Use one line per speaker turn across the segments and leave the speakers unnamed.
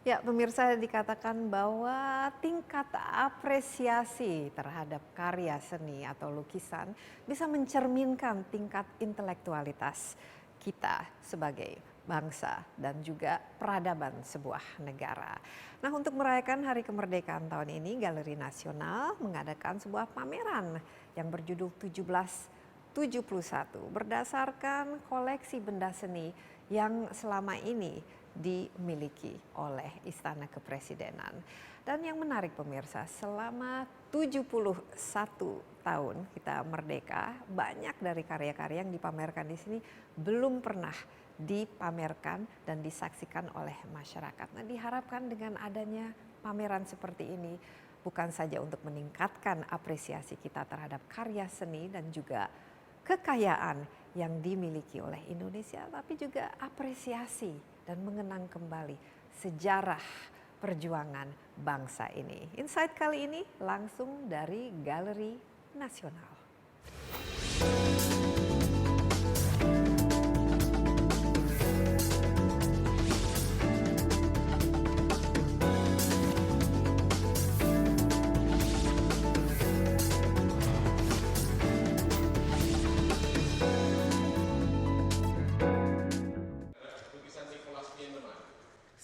Ya, pemirsa dikatakan bahwa tingkat apresiasi terhadap karya seni atau lukisan bisa mencerminkan tingkat intelektualitas kita sebagai bangsa dan juga peradaban sebuah negara. Nah, untuk merayakan Hari Kemerdekaan tahun ini, Galeri Nasional mengadakan sebuah pameran yang berjudul 1771 berdasarkan koleksi benda seni yang selama ini dimiliki oleh Istana Kepresidenan. Dan yang menarik pemirsa, selama 71 tahun kita merdeka, banyak dari karya-karya yang dipamerkan di sini belum pernah dipamerkan dan disaksikan oleh masyarakat. Nah, diharapkan dengan adanya pameran seperti ini bukan saja untuk meningkatkan apresiasi kita terhadap karya seni dan juga kekayaan yang dimiliki oleh Indonesia, tapi juga apresiasi dan mengenang kembali sejarah perjuangan bangsa ini. Insight kali ini langsung dari Galeri Nasional.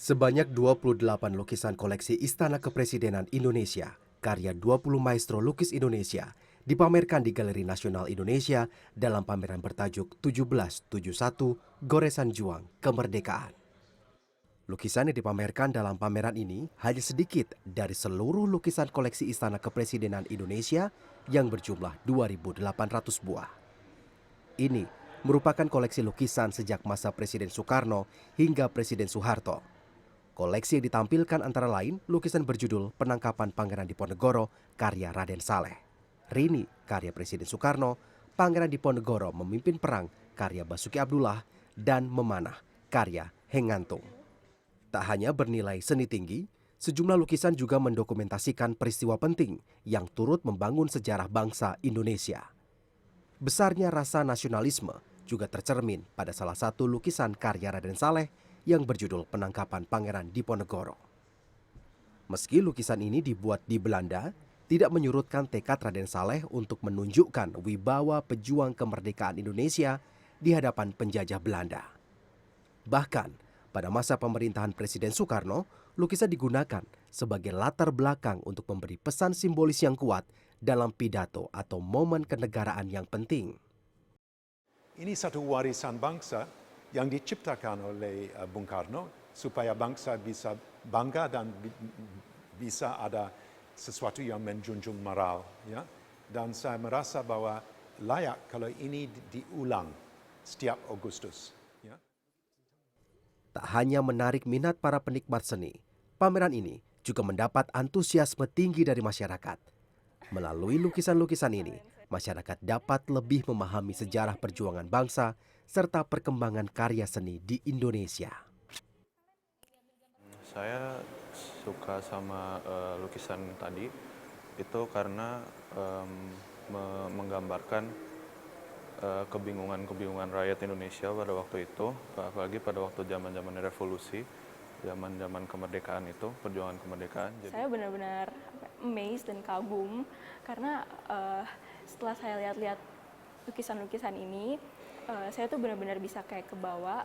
Sebanyak 28 lukisan koleksi Istana Kepresidenan Indonesia, karya 20 maestro lukis Indonesia, dipamerkan di Galeri Nasional Indonesia dalam pameran bertajuk 1771 Goresan Juang Kemerdekaan. Lukisan yang dipamerkan dalam pameran ini hanya sedikit dari seluruh lukisan koleksi Istana Kepresidenan Indonesia yang berjumlah 2.800 buah. Ini merupakan koleksi lukisan sejak masa Presiden Soekarno hingga Presiden Soeharto. Koleksi yang ditampilkan antara lain lukisan berjudul Penangkapan Pangeran Diponegoro karya Raden Saleh, Rini karya Presiden Soekarno, Pangeran Diponegoro Memimpin Perang karya Basuki Abdullah, dan Memanah karya Hengantung. Tak hanya bernilai seni tinggi, sejumlah lukisan juga mendokumentasikan peristiwa penting yang turut membangun sejarah bangsa Indonesia. Besarnya rasa nasionalisme juga tercermin pada salah satu lukisan karya Raden Saleh yang berjudul Penangkapan Pangeran Diponegoro. Meski lukisan ini dibuat di Belanda, tidak menyurutkan tekad Raden Saleh untuk menunjukkan wibawa pejuang kemerdekaan Indonesia di hadapan penjajah Belanda. Bahkan, pada masa pemerintahan Presiden Soekarno, lukisan digunakan sebagai latar belakang untuk memberi pesan simbolis yang kuat dalam pidato atau momen kenegaraan yang penting.
Ini satu warisan bangsa yang diciptakan oleh Bung Karno supaya bangsa bisa bangga dan bisa ada sesuatu yang menjunjung moral, ya. Dan saya merasa bahwa layak kalau ini diulang setiap Agustus, ya.
Tak hanya menarik minat para penikmat seni, pameran ini juga mendapat antusiasme tinggi dari masyarakat. Melalui lukisan-lukisan ini, masyarakat dapat lebih memahami sejarah perjuangan bangsa serta perkembangan karya seni di Indonesia.
Saya suka sama lukisan tadi itu karena menggambarkan kebingungan rakyat Indonesia pada waktu itu, apalagi pada waktu zaman-zaman revolusi, zaman-zaman kemerdekaan itu, perjuangan kemerdekaan.
Saya benar-benar amazed dan kagum karena setelah saya lihat-lihat lukisan-lukisan ini, saya tuh benar-benar bisa kayak kebawa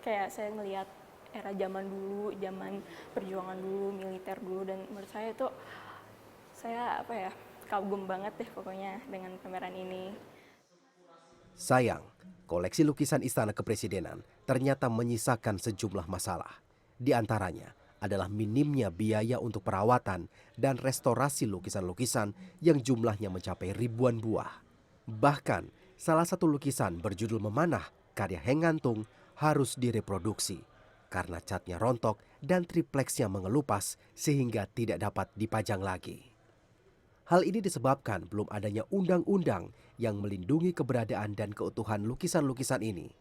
kayak saya ngelihat era zaman dulu, zaman perjuangan dulu, militer dulu, dan menurut saya itu saya kagum banget deh pokoknya dengan pameran ini.
Sayang, koleksi lukisan Istana Kepresidenan ternyata menyisakan sejumlah masalah. Di antaranya adalah minimnya biaya untuk perawatan dan restorasi lukisan-lukisan yang jumlahnya mencapai ribuan buah. Bahkan, salah satu lukisan berjudul Memanah karya Hengantung harus direproduksi karena catnya rontok dan tripleksnya mengelupas sehingga tidak dapat dipajang lagi. Hal ini disebabkan belum adanya undang-undang yang melindungi keberadaan dan keutuhan lukisan-lukisan ini.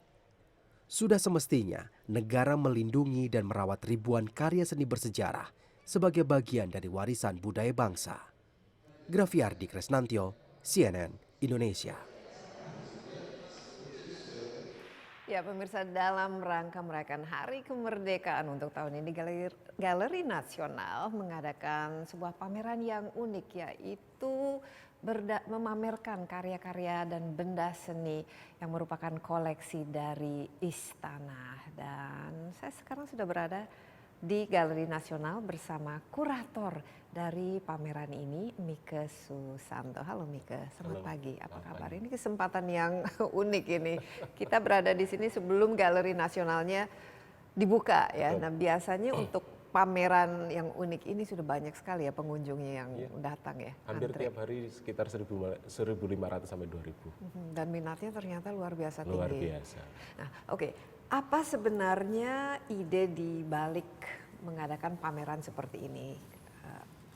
Sudah semestinya negara melindungi dan merawat ribuan karya seni bersejarah sebagai bagian dari warisan budaya bangsa. Grafiardi Kresnantyo, CNN Indonesia.
Ya, pemirsa, dalam rangka merayakan Hari Kemerdekaan untuk tahun ini, Galeri Nasional mengadakan sebuah pameran yang unik, yaitu memamerkan karya-karya dan benda seni yang merupakan koleksi dari istana. Dan saya sekarang sudah berada di Galeri Nasional bersama kurator dari pameran ini, Mike Susanto. Halo Mike, selamat pagi. Apa kabar? Ini kesempatan yang unik ini. Kita berada di sini sebelum Galeri Nasionalnya dibuka ya. Nah, biasanya untuk pameran yang unik ini sudah banyak sekali ya pengunjungnya yang datang ya.
Hampir
antre.
tiap hari sekitar 1.500 sampai 2.000.
Dan minatnya ternyata luar biasa tinggi.
Luar biasa.
Nah, oke. Apa sebenarnya ide di balik mengadakan pameran seperti ini?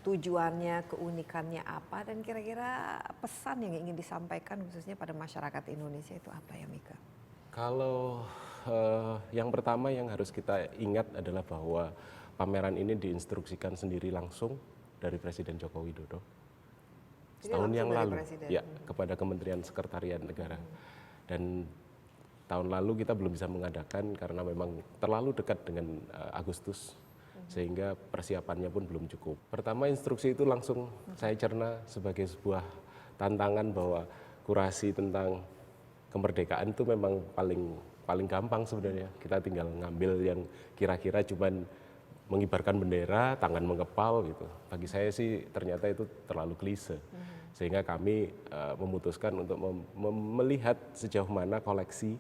Tujuannya, keunikannya apa, dan kira-kira pesan yang ingin disampaikan khususnya pada masyarakat Indonesia itu apa ya, Mika?
Kalau yang pertama yang harus kita ingat adalah bahwa pameran ini diinstruksikan sendiri langsung dari Presiden Joko Widodo setahun yang lalu, ya, kepada Kementerian Sekretariat Negara. Dan tahun lalu kita belum bisa mengadakan karena memang terlalu dekat dengan Agustus, sehingga persiapannya pun belum cukup. Pertama, instruksi itu langsung saya cerna sebagai sebuah tantangan bahwa kurasi tentang kemerdekaan itu memang paling gampang sebenarnya. Kita tinggal ngambil yang kira-kira cuman mengibarkan bendera, tangan mengepal gitu. Bagi saya sih ternyata itu terlalu klise. Sehingga kami memutuskan untuk melihat sejauh mana koleksi.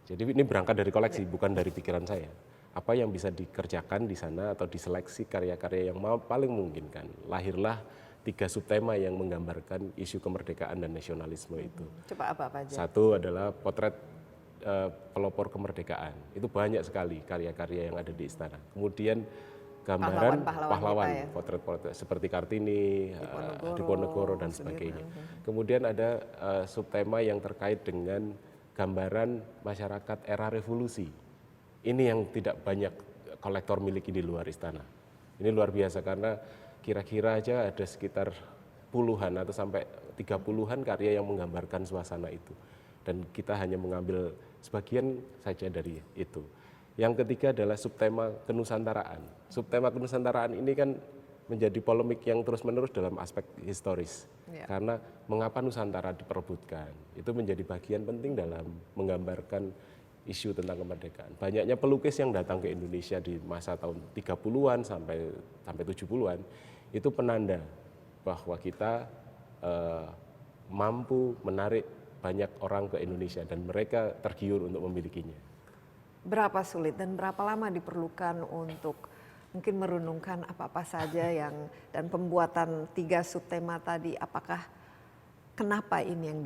Jadi ini berangkat dari koleksi, bukan dari pikiran saya. Apa yang bisa dikerjakan di sana atau diseleksi karya-karya yang paling memungkinkan. Lahirlah 3 subtema yang menggambarkan isu kemerdekaan dan nasionalisme itu.
Coba apa aja?
Satu adalah potret pelopor kemerdekaan. Itu banyak sekali karya-karya yang ada di istana. Kemudian gambaran pahlawan, ya? Potret-potret seperti Kartini, Diponegoro dan sebagainya. Kemudian ada subtema yang terkait dengan gambaran masyarakat era revolusi. Ini yang tidak banyak kolektor miliki di luar istana. Ini luar biasa karena kira-kira aja ada sekitar puluhan atau sampai 30-an karya yang menggambarkan suasana itu. Dan kita hanya mengambil sebagian saja dari itu. Yang ketiga adalah subtema kenusantaraan. Subtema kenusantaraan ini kan menjadi polemik yang terus-menerus dalam aspek historis. Karena mengapa Nusantara diperebutkan, itu menjadi bagian penting dalam menggambarkan isu tentang kemerdekaan. Banyaknya pelukis yang datang ke Indonesia di masa tahun 30-an sampai 70-an, itu penanda bahwa kita mampu menarik banyak orang ke Indonesia dan mereka tergiur untuk memilikinya.
Berapa sulit dan berapa lama diperlukan untuk mungkin merenungkan apa-apa saja yang dan pembuatan 3 subtema tadi, apakah kenapa ini yang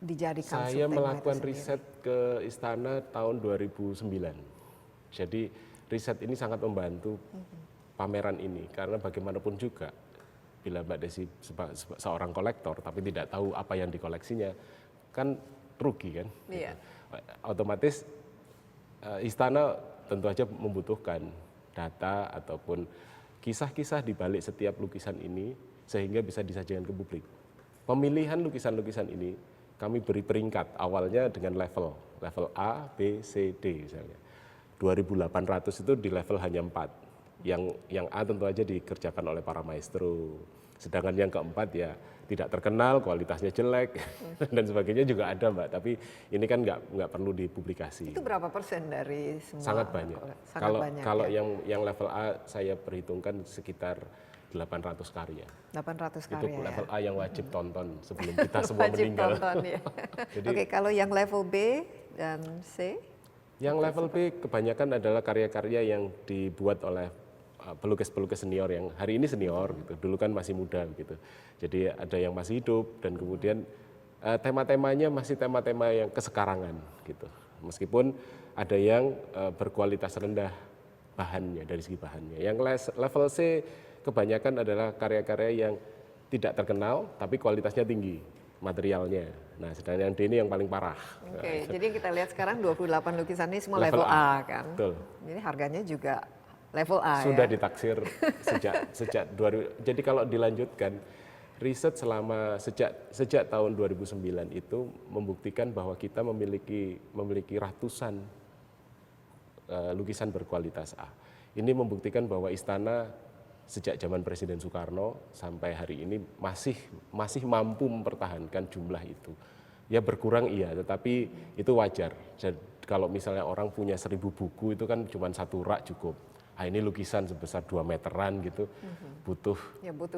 dijadikan subtema?
Saya melakukan riset ke istana tahun 2009. Jadi riset ini sangat membantu pameran ini karena bagaimanapun juga bila Mbak Desi seorang kolektor tapi tidak tahu apa yang dikoleksinya kan rugi kan.
Iya.
Otomatis istana tentu saja membutuhkan data ataupun kisah-kisah di balik setiap lukisan ini sehingga bisa disajikan ke publik. Pemilihan lukisan-lukisan ini kami beri peringkat awalnya dengan level A, B, C, D misalnya. 2.800 itu di level hanya 4. Yang A tentu aja dikerjakan oleh para maestro. Sedangkan yang keempat ya tidak terkenal, kualitasnya jelek dan sebagainya juga ada Mbak. Tapi ini kan nggak perlu dipublikasi.
Itu berapa persen dari semua?
Sangat banyak. Kalau
ya?
yang level A saya perhitungkan sekitar 800 karya.
800 karya.
Itu level A yang wajib tonton sebelum kita semua meninggal.
Tonton, ya.
Jadi,
Oke, kalau yang level B dan C?
Yang level B kebanyakan adalah karya-karya yang dibuat oleh pelukis-pelukis senior yang hari ini senior gitu. Dulu kan masih muda gitu. Jadi ada yang masih hidup dan kemudian tema-temanya masih tema-tema yang kesekarangan gitu. Meskipun ada yang berkualitas rendah bahannya dari segi bahannya. Yang level C kebanyakan adalah karya-karya yang tidak terkenal tapi kualitasnya tinggi materialnya. Nah, sedangkan yang D ini yang paling parah.
Oke, jadi yang kita lihat sekarang 28 lukisan ini semua level A kan.
Betul.
Jadi harganya juga level A
sudah
ya.
ditaksir sejak 2000. Jadi kalau dilanjutkan Riset selama sejak tahun 2009 itu membuktikan bahwa kita memiliki ratusan lukisan berkualitas A. Ini membuktikan bahwa istana sejak zaman Presiden Soekarno sampai hari ini masih mampu mempertahankan jumlah itu. Ya berkurang iya, tetapi itu wajar. Jadi, kalau misalnya orang punya 1000 buku itu kan cuma 1 rak cukup. Nah, ini lukisan sebesar 2 meteran gitu, butuh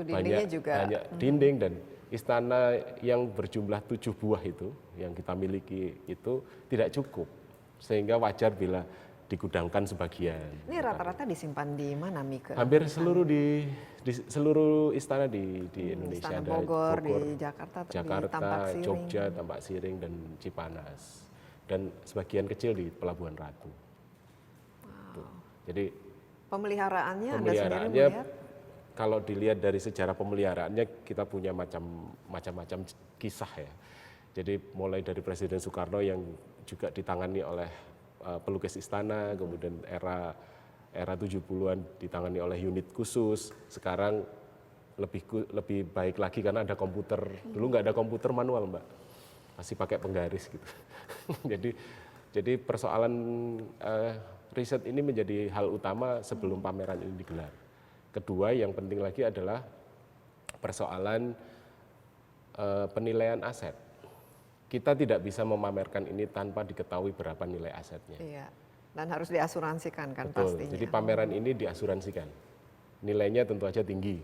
dindingnya juga.
banyak dinding, dan istana yang berjumlah 7 buah itu yang kita miliki itu tidak cukup, sehingga wajar bila digudangkan sebagian.
Ini rata-rata disimpan di mana, Mika?
Hampir seluruh di seluruh istana di Indonesia.
Istana Bogor, di Jakarta, di Tampak Siring.
Jogja, Tampak Siring, dan Cipanas, dan sebagian kecil di Pelabuhan Ratu. Tuh. Jadi
Pemeliharaannya Anda sendiri
pemeliharaannya,
melihat?
kalau dilihat dari sejarah pemeliharaannya, kita punya macam-macam kisah ya. Jadi mulai dari Presiden Soekarno yang juga ditangani oleh pelukis istana, kemudian era 70-an ditangani oleh unit khusus. Sekarang lebih baik lagi karena ada komputer. Dulu nggak ada komputer manual, Mbak, masih pakai penggaris gitu. jadi persoalan riset ini menjadi hal utama sebelum pameran ini digelar. Kedua, yang penting lagi adalah persoalan penilaian aset. Kita tidak bisa memamerkan ini tanpa diketahui berapa nilai asetnya.
Iya. Dan harus diasuransikan kan.
Betul.
Pastinya.
Jadi pameran ini diasuransikan. Nilainya tentu aja tinggi.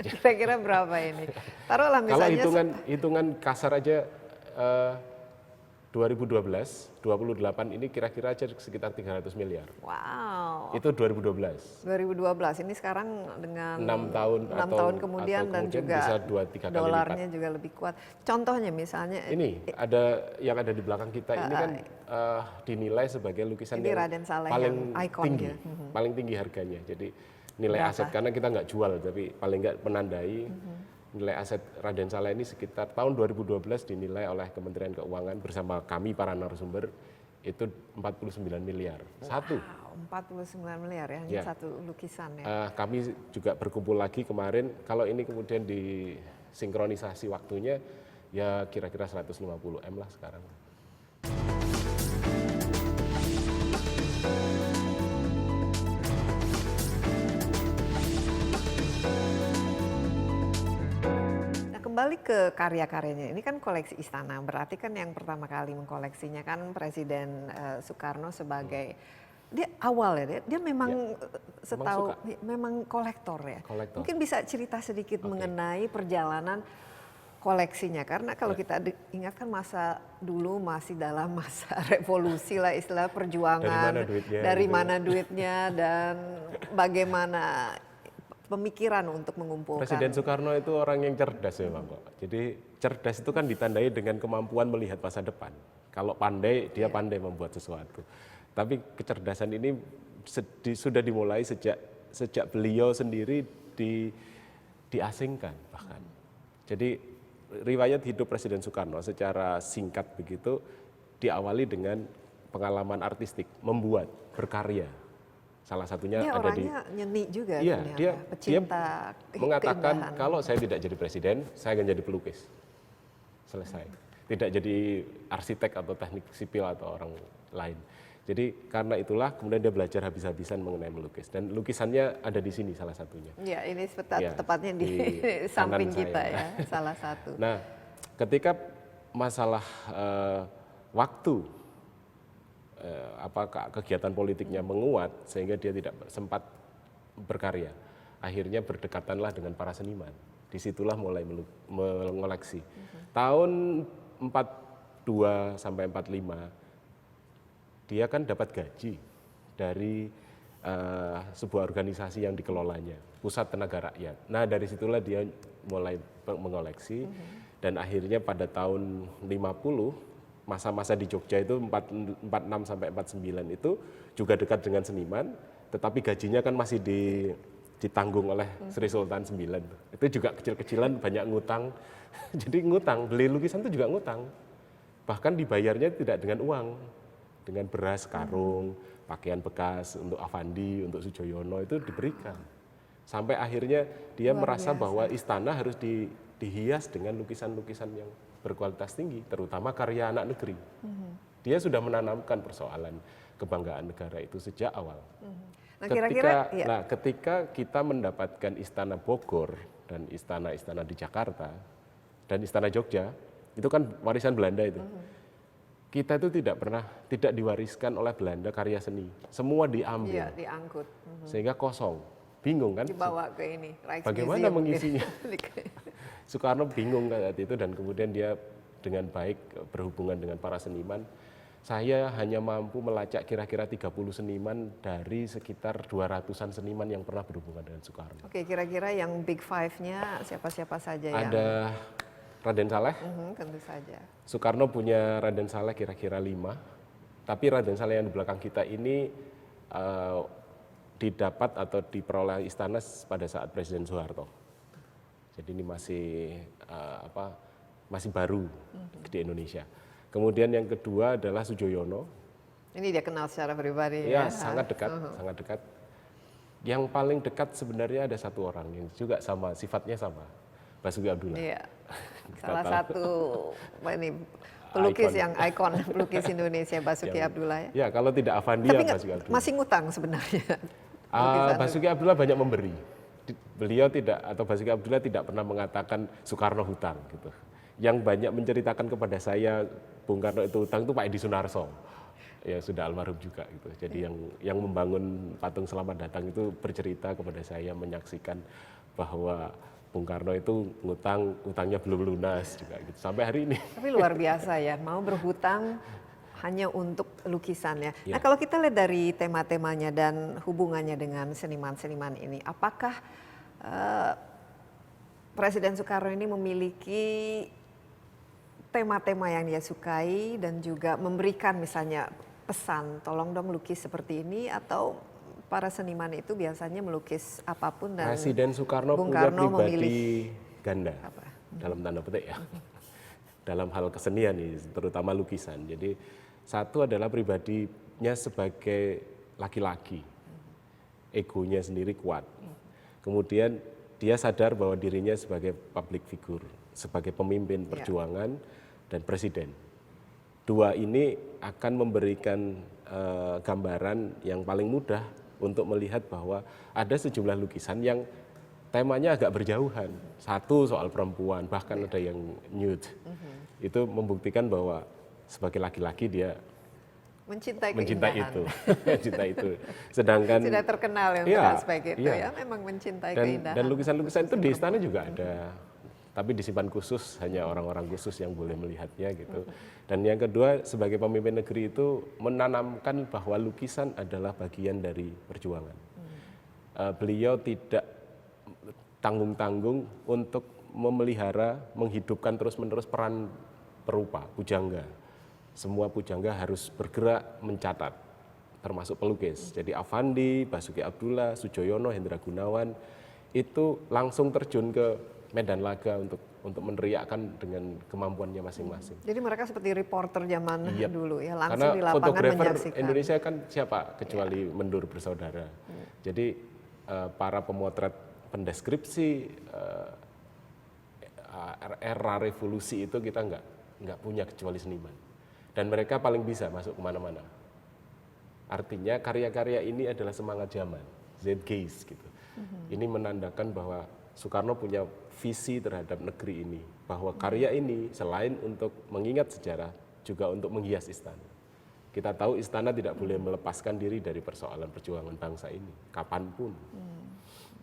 Kira-kira berapa ini? Taruhlah
Kalau
misalnya
hitungan kasar aja 2012, 28 ini kira-kira aja sekitar 300 miliar.
wow.
Itu 2012.
2012 ini sekarang dengan
6 tahun
6 tahun kemudian dan juga
bisa 2-3 kali
dolarnya
lipat.
juga lebih kuat. Contohnya misalnya
Ini ada yang ada di belakang kita ini kan dinilai sebagai lukisan
ini
yang
Raden Saleh
paling
yang ikon
tinggi,
ya.
paling tinggi harganya. Jadi nilai
Berapa?
aset, karena kita nggak jual tapi paling nggak menandai. Nilai aset Raden Saleh ini sekitar tahun 2012 dinilai oleh Kementerian Keuangan bersama kami para narasumber itu 49 miliar. Satu.
Wow, 49 miliar ya, ini
Ya.
satu lukisan ya.
Kami juga berkumpul lagi kemarin, kalau ini kemudian disinkronisasi waktunya, ya kira-kira 150 M lah sekarang.
Nah, kembali ke karya-karyanya, ini kan koleksi istana, berarti kan yang pertama kali mengkoleksinya kan Presiden Soekarno sebagai, dia awal ya, dia memang setahu, memang kolektor ya.
Kolektor.
Mungkin bisa cerita sedikit mengenai perjalanan koleksinya, karena kalau kita ingat kan masa dulu masih dalam masa revolusi lah, istilah perjuangan, dari mana duitnya dan bagaimana pemikiran untuk mengumpulkan.
Presiden Soekarno itu orang yang cerdas memang kok. Jadi cerdas itu kan ditandai dengan kemampuan melihat masa depan. Kalau pandai, dia pandai membuat sesuatu. Tapi kecerdasan ini sudah dimulai sejak beliau sendiri diasingkan bahkan. Jadi riwayat hidup Presiden Soekarno secara singkat begitu diawali dengan pengalaman artistik, membuat, berkarya. Salah satunya
dia
ada di
nyeni juga,
iya, dia
pecinta
mengatakan
keindahan.
kalau saya tidak jadi presiden, saya akan jadi pelukis. Selesai. Tidak jadi arsitek atau teknik sipil atau orang lain. Jadi karena itulah kemudian dia belajar habis-habisan mengenai melukis, dan lukisannya ada di sini salah satunya.
Ya, ini
Ya,
tepatnya di
kanan
samping kita
saya.
ya, salah satu.
Nah, ketika masalah waktu kegiatan politiknya menguat sehingga dia tidak sempat berkarya, akhirnya berdekatanlah dengan para seniman. Disitulah mulai mengoleksi. Tahun 42 sampai 45 dia kan dapat gaji dari sebuah organisasi yang dikelolanya, Pusat Tenaga Rakyat. Nah, dari situlah dia mulai mengoleksi, dan akhirnya pada tahun 50 masa-masa di Jogja itu 46 sampai 49 itu juga dekat dengan seniman, tetapi gajinya kan masih ditanggung oleh Sri Sultan IX. Itu juga kecil-kecilan banyak ngutang. Jadi ngutang, beli lukisan itu juga ngutang. Bahkan dibayarnya tidak dengan uang, dengan beras karung, pakaian bekas untuk Avandi, untuk Sujoyono itu diberikan. Sampai akhirnya dia merasa bahwa istana harus dihias dengan lukisan-lukisan yang berkualitas tinggi, terutama karya anak negeri. Dia sudah menanamkan persoalan kebanggaan negara itu sejak awal.
Nah, kira-kira
Ketika kita mendapatkan Istana Bogor dan istana-istana di Jakarta dan Istana Jogja, itu kan warisan Belanda itu. Kita itu tidak diwariskan oleh Belanda karya seni. Semua diambil.
Iya, diangkut.
Sehingga kosong. Bingung kan?
Dibawa ke ini, Rijksmuseum.
Bagaimana mengisinya?
Gitu.
Soekarno bingung saat itu dan kemudian dia dengan baik berhubungan dengan para seniman. Saya hanya mampu melacak kira-kira 30 seniman dari sekitar 200-an seniman yang pernah berhubungan dengan Soekarno.
Oke, kira-kira yang big five-nya siapa-siapa saja yang...
Ada Raden Saleh.
Tentu saja.
Soekarno punya Raden Saleh kira-kira 5. Tapi Raden Saleh yang di belakang kita ini didapat atau diperoleh istana pada saat Presiden Soeharto. Jadi ini masih baru di Indonesia. Kemudian yang kedua adalah Sujoyono.
Ini dia kenal secara pribadi
Ya, sangat dekat, sangat dekat. Yang paling dekat sebenarnya ada satu orang yang juga sama, sifatnya sama, Basuki Abdullah.
Iya. Salah satu pelukis yang ikon pelukis Indonesia, Basuki Abdullah.
Ya, kalau tidak Avandi
Tapi
ya Basuki Abdullah.
masih ngutang sebenarnya.
Basuki Abdullah banyak memberi. Beliau Basuki Abdullah tidak pernah mengatakan Soekarno hutang gitu. Yang banyak menceritakan kepada saya Bung Karno itu hutang itu Pak Edi Sunarso. Ya sudah almarhum juga gitu. Jadi yang membangun patung Selamat Datang itu bercerita kepada saya, menyaksikan bahwa Bung Karno itu utangnya belum lunas juga gitu sampai hari ini.
Tapi luar biasa ya, mau berhutang hanya untuk lukisannya.
Ya.
Nah, kalau kita lihat dari tema-temanya dan hubungannya dengan seniman-seniman ini, apakah Presiden Soekarno ini memiliki tema-tema yang dia sukai dan juga memberikan misalnya pesan, tolong dong lukis seperti ini, atau para seniman itu biasanya melukis apapun dan
Presiden Soekarno
Bung
punya
Karno
pribadi
memilih
ganda dalam tanda petik ya. Dalam hal kesenian nih, terutama lukisan. Jadi satu adalah pribadinya sebagai laki-laki, egonya sendiri kuat. Kemudian dia sadar bahwa dirinya sebagai public figure, sebagai pemimpin perjuangan dan presiden. Dua ini akan memberikan gambaran yang paling mudah untuk melihat bahwa ada sejumlah lukisan yang temanya agak berjauhan. Satu soal perempuan, bahkan ada yang nude. Itu membuktikan bahwa sebagai laki-laki dia
mencintai
itu. Mencintai itu. Sedangkan
sudah terkenal ya untuk aspek itu ya, memang mencintai keindahan.
Dan lukisan-lukisan itu di istana juga ada. Tapi disimpan khusus, hanya orang-orang khusus yang boleh melihatnya gitu. Dan yang kedua, sebagai pemimpin negeri itu menanamkan bahwa lukisan adalah bagian dari perjuangan. Beliau tidak tanggung-tanggung untuk memelihara, menghidupkan terus-menerus peran perupa, pujangga. Semua pujangga harus bergerak mencatat, termasuk pelukis. Jadi Avandi, Basuki Abdullah, Sujoyono, Hendra Gunawan, itu langsung terjun ke medan laga untuk meneriakkan dengan kemampuannya masing-masing.
Jadi mereka seperti reporter zaman dulu ya, langsung
karena
di lapangan
fotografer
menyaksikan.
Indonesia kan siapa kecuali Mendur bersaudara. Jadi para pemotret pendeskripsi era revolusi itu kita nggak punya kecuali seniman. Dan mereka paling bisa masuk kemana-mana. Artinya karya-karya ini adalah semangat zaman, zeitgeist gitu. Ini menandakan bahwa Soekarno punya visi terhadap negeri ini, bahwa karya ini selain untuk mengingat sejarah, juga untuk menghias istana. Kita tahu istana tidak boleh melepaskan diri dari persoalan perjuangan bangsa ini, kapanpun.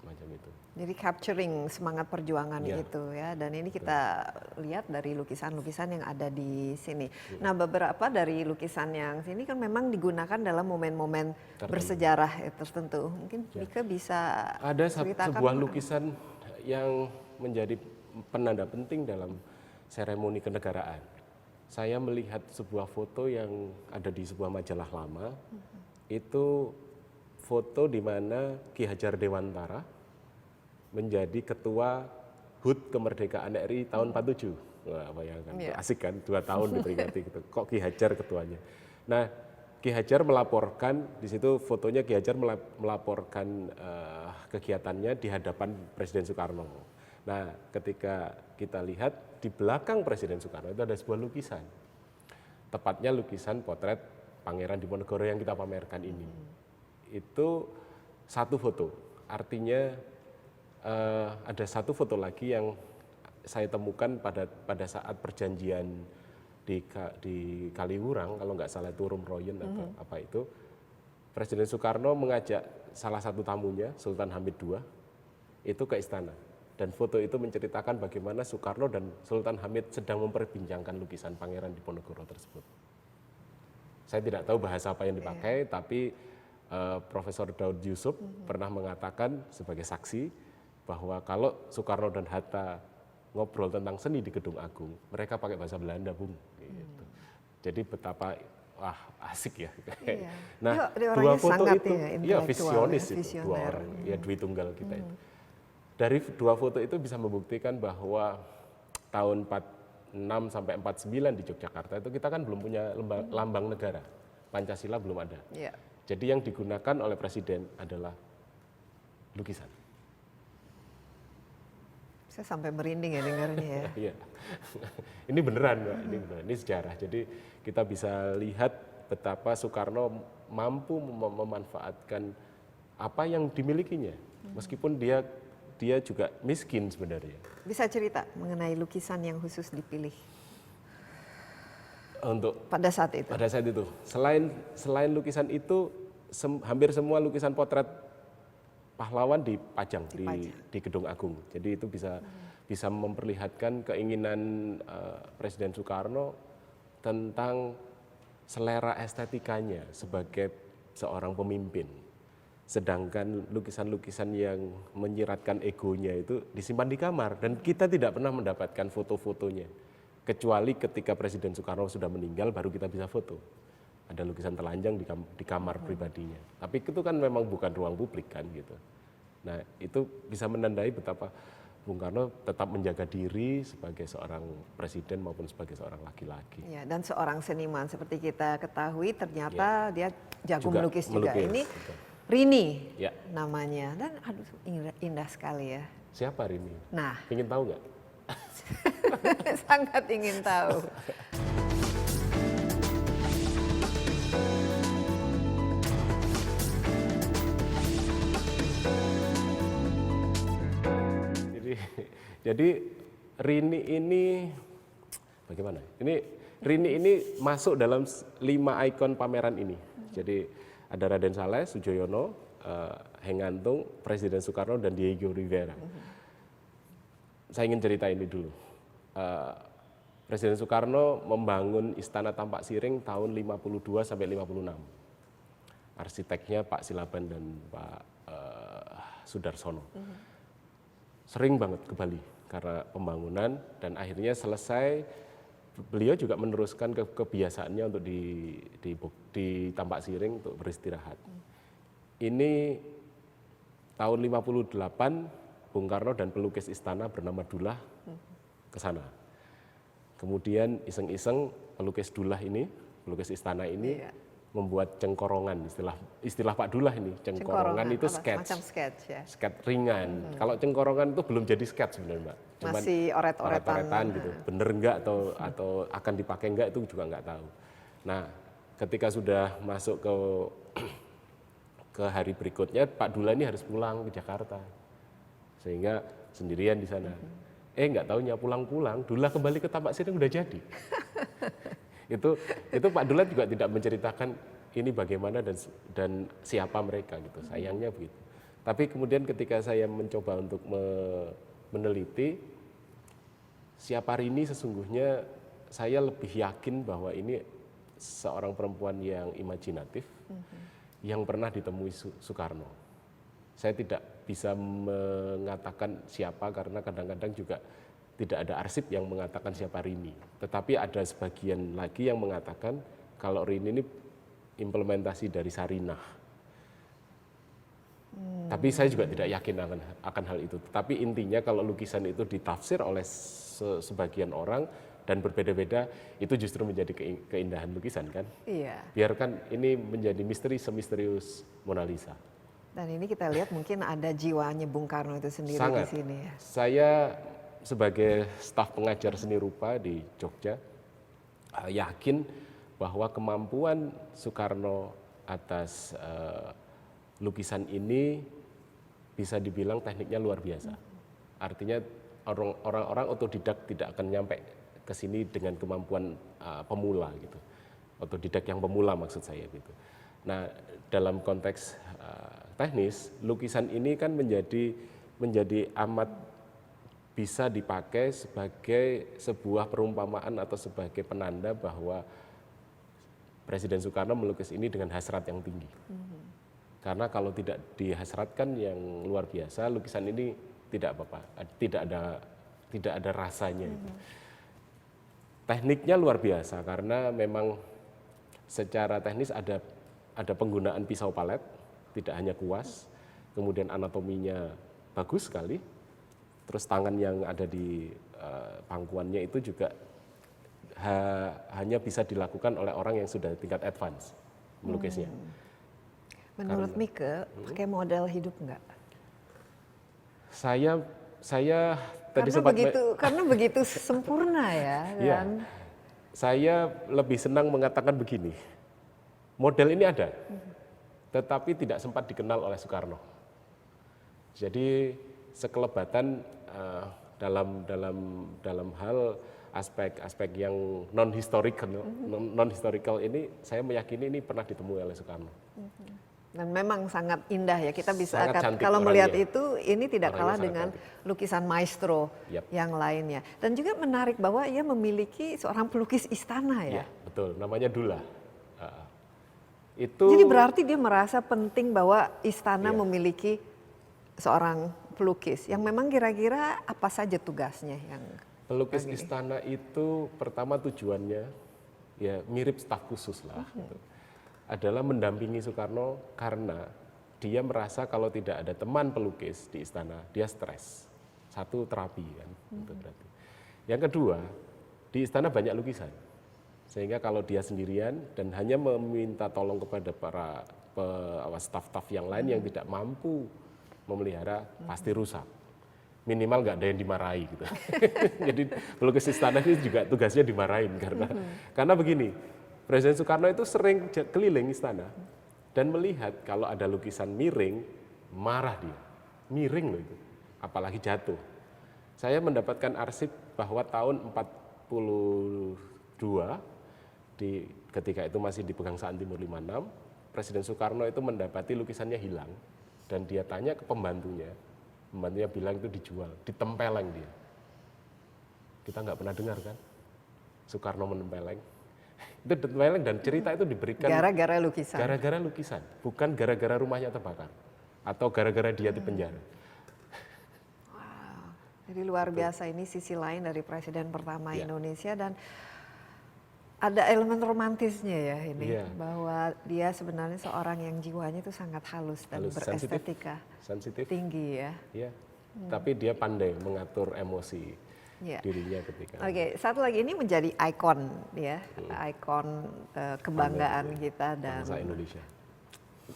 Macam itu.
Jadi capturing semangat perjuangan itu ya, dan ini kita lihat dari lukisan-lukisan yang ada di sini. Nah, beberapa dari lukisan yang sini kan memang digunakan dalam momen-momen bersejarah tertentu. Mungkin Mika bisa ceritakan.
Sebuah lukisan yang menjadi penanda penting dalam seremoni kenegaraan. Saya melihat sebuah foto yang ada di sebuah majalah lama. Itu foto di mana Ki Hajar Dewantara menjadi ketua HUT kemerdekaan RI tahun 47. Wah, bayangkan, asik kan, 2 tahun diperingati gitu. Kok Ki Hajar ketuanya? Nah, Ki Hajar melaporkan, di situ fotonya Ki Hajar melaporkan kegiatannya di hadapan Presiden Soekarno. Nah, ketika kita lihat di belakang Presiden Soekarno itu ada sebuah lukisan. Tepatnya lukisan potret Pangeran Diponegoro yang kita pamerkan ini. Itu satu foto. Artinya ada satu foto lagi yang saya temukan pada saat perjanjian di Kaliurang, kalau nggak salah itu Rumroyen atau apa itu. Presiden Soekarno mengajak salah satu tamunya, Sultan Hamid II, itu ke istana. Dan foto itu menceritakan bagaimana Soekarno dan Sultan Hamid sedang memperbincangkan lukisan Pangeran Diponegoro tersebut. Saya tidak tahu bahasa apa yang dipakai, tapi Profesor Daud Yusuf pernah mengatakan sebagai saksi bahwa kalau Soekarno dan Hatta ngobrol tentang seni di Gedung Agung, mereka pakai bahasa Belanda, Bung. Gitu. Jadi betapa asik ya.
Iya.
Nah,
Dia
dua
orangnya
foto
sangat
itu, ya
intelektual,
visionis
ya,
itu,
visioner.
dua orang, ya Dwi Tunggal kita itu. Dari dua foto itu bisa membuktikan bahwa tahun 46 sampai 49 di Yogyakarta itu kita kan belum punya lambang negara, Pancasila belum ada.
Iya.
Jadi yang digunakan oleh Presiden adalah lukisan.
Saya sampai merinding ya dengarnya ya.
Iya, ini beneran Mbak, ini beneran, ini sejarah. Jadi kita bisa lihat betapa Soekarno mampu memanfaatkan apa yang dimilikinya, meskipun dia juga miskin sebenarnya.
Bisa cerita mengenai lukisan yang khusus dipilih
Untuk
pada saat itu?
pada saat itu, selain lukisan itu, hampir semua lukisan potret pahlawan dipajang di Gedung Agung. Jadi itu bisa memperlihatkan keinginan Presiden Soekarno tentang selera estetikanya sebagai seorang pemimpin. Sedangkan lukisan-lukisan yang menyiratkan egonya itu disimpan di kamar dan kita tidak pernah mendapatkan foto-fotonya. Kecuali ketika Presiden Soekarno sudah meninggal baru kita bisa foto. Ada lukisan telanjang di kamar pribadinya. Tapi itu kan memang bukan ruang publik kan gitu. Nah itu bisa menandai betapa Bung Karno tetap menjaga diri sebagai seorang presiden maupun sebagai seorang laki-laki.
Ya, dan seorang seniman seperti kita ketahui ternyata dia jago
Juga
melukis juga.
melukis,
Ini
betul.
Rini
Ya.
namanya dan aduh indah sekali ya.
Siapa Rini?
Nah,
Ingin tahu nggak?
sangat ingin tahu.
Jadi Rini ini bagaimana? Rini ini masuk dalam 5 ikon pameran ini. Jadi ada Raden Saleh, Sujoyono, Hengantung, Presiden Soekarno dan Diego Rivera. Saya ingin cerita ini dulu. Presiden Soekarno membangun Istana Tampak Siring tahun 52 sampai 56. Arsiteknya Pak Silaban dan Pak Sudarsono. Sering banget ke Bali karena pembangunan dan akhirnya selesai beliau juga meneruskan kebiasaannya untuk di Tampak Siring untuk beristirahat. Ini tahun 58 Bung Karno dan pelukis istana bernama Dullah ke sana. Kemudian iseng-iseng pelukis Dullah ini, pelukis istana ini membuat cengkorongan, istilah Pak Dullah ini. Cengkorongan itu sketch.
Macam sketch ya.
Sketch ringan. Kalau cengkorongan itu belum jadi sketch sebenarnya, Mbak. Cuman
Masih oret-oretan
gitu. Bener enggak atau akan dipakai enggak itu juga enggak tahu. Nah, ketika sudah masuk ke hari berikutnya, Pak Dullah ini harus pulang ke Jakarta. Sehingga sendirian di sana. Enggak tahunya pulang-pulang, Dullah kembali ke Tampak Siring udah jadi. itu Pak Dullah juga tidak menceritakan ini bagaimana dan siapa mereka gitu, sayangnya begitu. Tapi kemudian ketika saya mencoba untuk meneliti siapa Rini, sesungguhnya saya lebih yakin bahwa ini seorang perempuan yang imajinatif, yang pernah ditemui Soekarno. Saya tidak bisa mengatakan siapa karena kadang-kadang juga tidak ada arsip yang mengatakan siapa Rini. Tetapi ada sebagian lagi yang mengatakan kalau Rini ini implementasi dari Sarinah. Tapi saya juga tidak yakin akan hal itu. Tapi intinya kalau lukisan itu ditafsir oleh sebagian orang dan berbeda-beda, itu justru menjadi keindahan lukisan kan.
Iya.
Biarkan ini menjadi misteri semisterius Mona Lisa.
Dan ini kita lihat mungkin ada jiwanya Bung Karno itu sendiri
Sangat.
di sini ya.
Saya sebagai staf pengajar seni rupa di Jogja yakin bahwa kemampuan Soekarno atas lukisan ini bisa dibilang tekniknya luar biasa. Artinya orang-orang otodidak tidak akan nyampe ke sini dengan kemampuan pemula gitu. Otodidak yang pemula maksud saya gitu. Nah, dalam konteks teknis, lukisan ini kan menjadi amat bisa dipakai sebagai sebuah perumpamaan atau sebagai penanda bahwa Presiden Soekarno melukis ini dengan hasrat yang tinggi. Karena kalau tidak dihasratkan yang luar biasa, lukisan ini tidak apa-apa, tidak ada rasanya. Tekniknya luar biasa karena memang secara teknis ada penggunaan pisau palet, tidak hanya kuas, kemudian anatominya bagus sekali, terus tangan yang ada di pangkuannya itu juga hanya bisa dilakukan oleh orang yang sudah tingkat advance melukisnya.
Menurut Mike, pakai model hidup enggak?
Saya tadi sempat
Karena begitu sempurna ya.
Ya,
Dan
saya lebih senang mengatakan begini, model ini ada, tetapi tidak sempat dikenal oleh Soekarno. Jadi sekelebatan dalam hal aspek yang non historical ini, saya meyakini ini pernah ditemui oleh Soekarno.
Dan memang sangat indah ya, kita bisa
Sangat cantik
kalau melihat
orangnya.
itu ini tidak
Orangnya
kalah
sangat
dengan
cantik.
lukisan maestro
Yap.
yang lainnya. Dan juga menarik bahwa ia memiliki seorang pelukis istana ya.
Ya, betul, namanya Dula. Itu
Jadi berarti dia merasa penting bahwa istana
Iya.
memiliki seorang pelukis yang memang kira-kira apa saja tugasnya yang
pelukis istana itu pertama tujuannya ya mirip staf khusus lah. Gitu. Adalah mendampingi Soekarno karena dia merasa kalau tidak ada teman pelukis di istana, dia stres. Satu terapi kan, itu berarti. Yang kedua, di istana banyak lukisan. Sehingga kalau dia sendirian dan hanya meminta tolong kepada para staf-staf yang lain yang tidak mampu memelihara, pasti rusak. Minimal nggak ada yang dimarahi gitu. Jadi pelukis istana ini juga tugasnya dimarahin karena begini, Presiden Soekarno itu sering keliling istana dan melihat kalau ada lukisan miring, marah dia. Miring loh itu, apalagi jatuh. Saya mendapatkan arsip bahwa tahun 42, ketika itu masih dipegang Saan Timur 56, Presiden Soekarno itu mendapati lukisannya hilang. Dan dia tanya ke pembantunya bilang itu dijual, ditempeleng dia. Kita nggak pernah dengar kan, Soekarno menempeleng. Itu ditempeleng dan cerita itu diberikan
gara-gara lukisan.
gara-gara lukisan, bukan gara-gara rumahnya terbakar atau gara-gara dia di penjara.
Jadi luar biasa, ini sisi lain dari presiden pertama
Ya.
Indonesia dan ada elemen romantisnya ya ini,
Iya.
bahwa dia sebenarnya seorang yang jiwanya itu sangat halus dan
Halus, sensitif.
berestetika
Sensitif,
tinggi ya.
ya. Tapi dia pandai mengatur emosi
Ya.
dirinya ketika.
Oke, satu lagi ini menjadi ikon ya, ikon kebanggaan kita dan
bangsa Indonesia.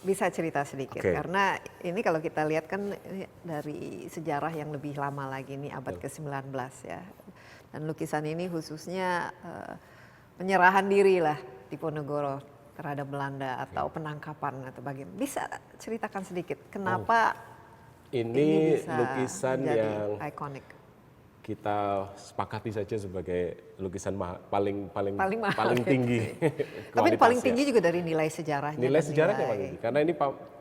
bisa cerita sedikit
Oke.
karena ini kalau kita lihat kan dari sejarah yang lebih lama lagi ini abad ke-19 ya. Dan lukisan ini khususnya penyerahan diri lah Diponegoro terhadap Belanda atau penangkapan atau bagaimana. Bisa ceritakan sedikit kenapa
Ini
bisa
lukisan
menjadi
yang
ikonik?
kita sepakati saja sebagai lukisan paling
mahal ya.
tinggi.
Tapi paling
kualitasnya.
tinggi juga dari nilai sejarahnya.
Nilai
dan
sejarahnya paling tinggi karena ini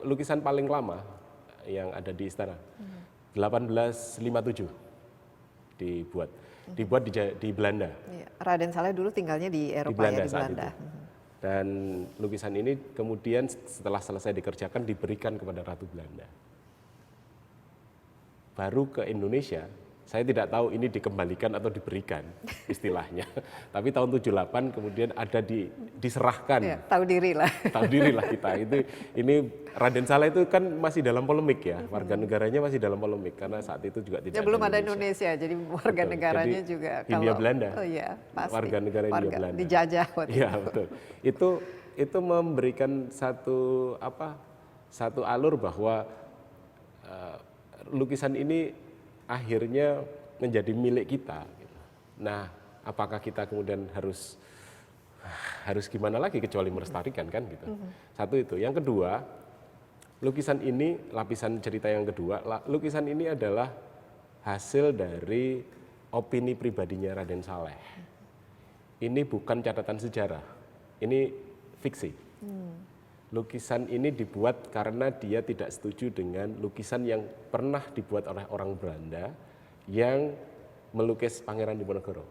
lukisan paling lama yang ada di istana. 1857 dibuat di Belanda.
Iya, Raden Saleh dulu tinggalnya di Eropa
Belanda
ya, di
saat
Belanda.
itu. Dan lukisan ini kemudian setelah selesai dikerjakan diberikan kepada Ratu Belanda. Baru ke Indonesia, saya tidak tahu ini dikembalikan atau diberikan istilahnya. Tapi tahun 78 kemudian ada diserahkan.
Ya, tahu diri lah.
Tahu diri lah kita. Ini Raden Saleh itu kan masih dalam polemik ya, warga negaranya masih dalam polemik karena saat itu juga tidak
Ya belum ada Indonesia, jadi warga
Betul.
negaranya
Jadi,
juga
Hindia Belanda.
Oh iya, pasti.
Warga negara Hindia Belanda.
Dijajah waktu
Iya
itu.
betul. Itu memberikan satu satu alur bahwa lukisan ini akhirnya menjadi milik kita. Nah, apakah kita kemudian harus gimana lagi kecuali melestarikan kan gitu. Satu itu. Yang kedua, lukisan ini, lapisan cerita yang kedua, lukisan ini adalah hasil dari opini pribadinya Raden Saleh. Ini bukan catatan sejarah, ini fiksi. Lukisan ini dibuat karena dia tidak setuju dengan lukisan yang pernah dibuat oleh orang Belanda yang melukis Pangeran Diponegoro.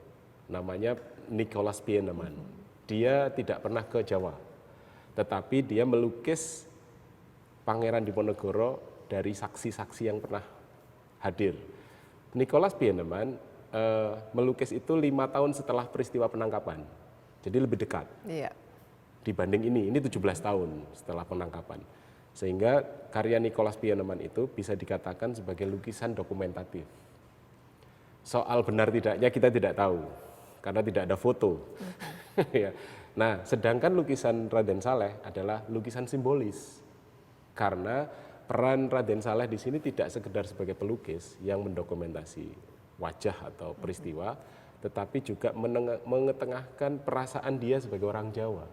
Namanya Nicolaas Pieneman. Dia tidak pernah ke Jawa, tetapi dia melukis Pangeran Diponegoro dari saksi-saksi yang pernah hadir. Nicolaas Pieneman melukis itu 5 tahun setelah peristiwa penangkapan, jadi lebih dekat. Iya. Dibanding ini 17 tahun setelah penangkapan. Sehingga karya Nicolaas Pieneman itu bisa dikatakan sebagai lukisan dokumentatif. Soal benar tidaknya kita tidak tahu, karena tidak ada foto. Ya. Nah, sedangkan lukisan Raden Saleh adalah lukisan simbolis. Karena peran Raden Saleh di sini tidak sekedar sebagai pelukis yang mendokumentasi wajah atau peristiwa, tetapi juga mengetengahkan perasaan dia sebagai orang Jawa.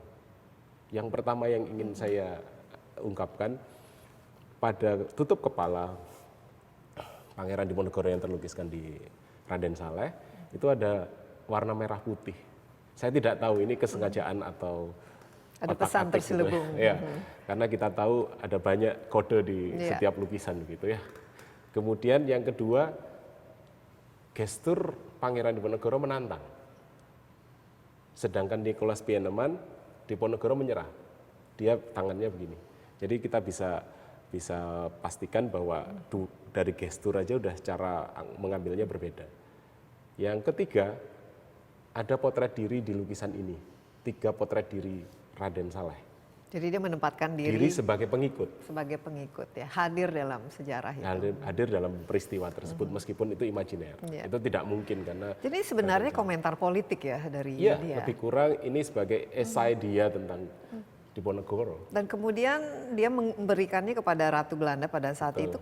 Yang pertama yang ingin saya ungkapkan, pada tutup kepala Pangeran Diponegoro yang terlukiskan di Raden Saleh, itu ada warna merah putih. Saya tidak tahu ini kesengajaan atau
ada pesan terselubung.
Gitu ya. Karena kita tahu ada banyak kode di setiap lukisan gitu ya. Kemudian yang kedua, gestur Pangeran Diponegoro menantang. Sedangkan Nicolaas Pieneman, Diponegoro menyerah. Dia tangannya begini. Jadi kita bisa pastikan bahwa dari gestur aja udah cara mengambilnya berbeda. Yang ketiga, ada potret diri di lukisan ini. 3 potret diri Raden Saleh.
Jadi dia menempatkan diri
sebagai pengikut.
Sebagai pengikut ya, hadir dalam sejarah itu.
Hadir dalam peristiwa tersebut meskipun itu imajiner. Itu tidak mungkin karena.
Jadi sebenarnya komentar politik ya dari dia.
Lebih kurang ini sebagai esai dia tentang Diponegoro.
Dan kemudian dia memberikannya kepada Ratu Belanda pada saat itu.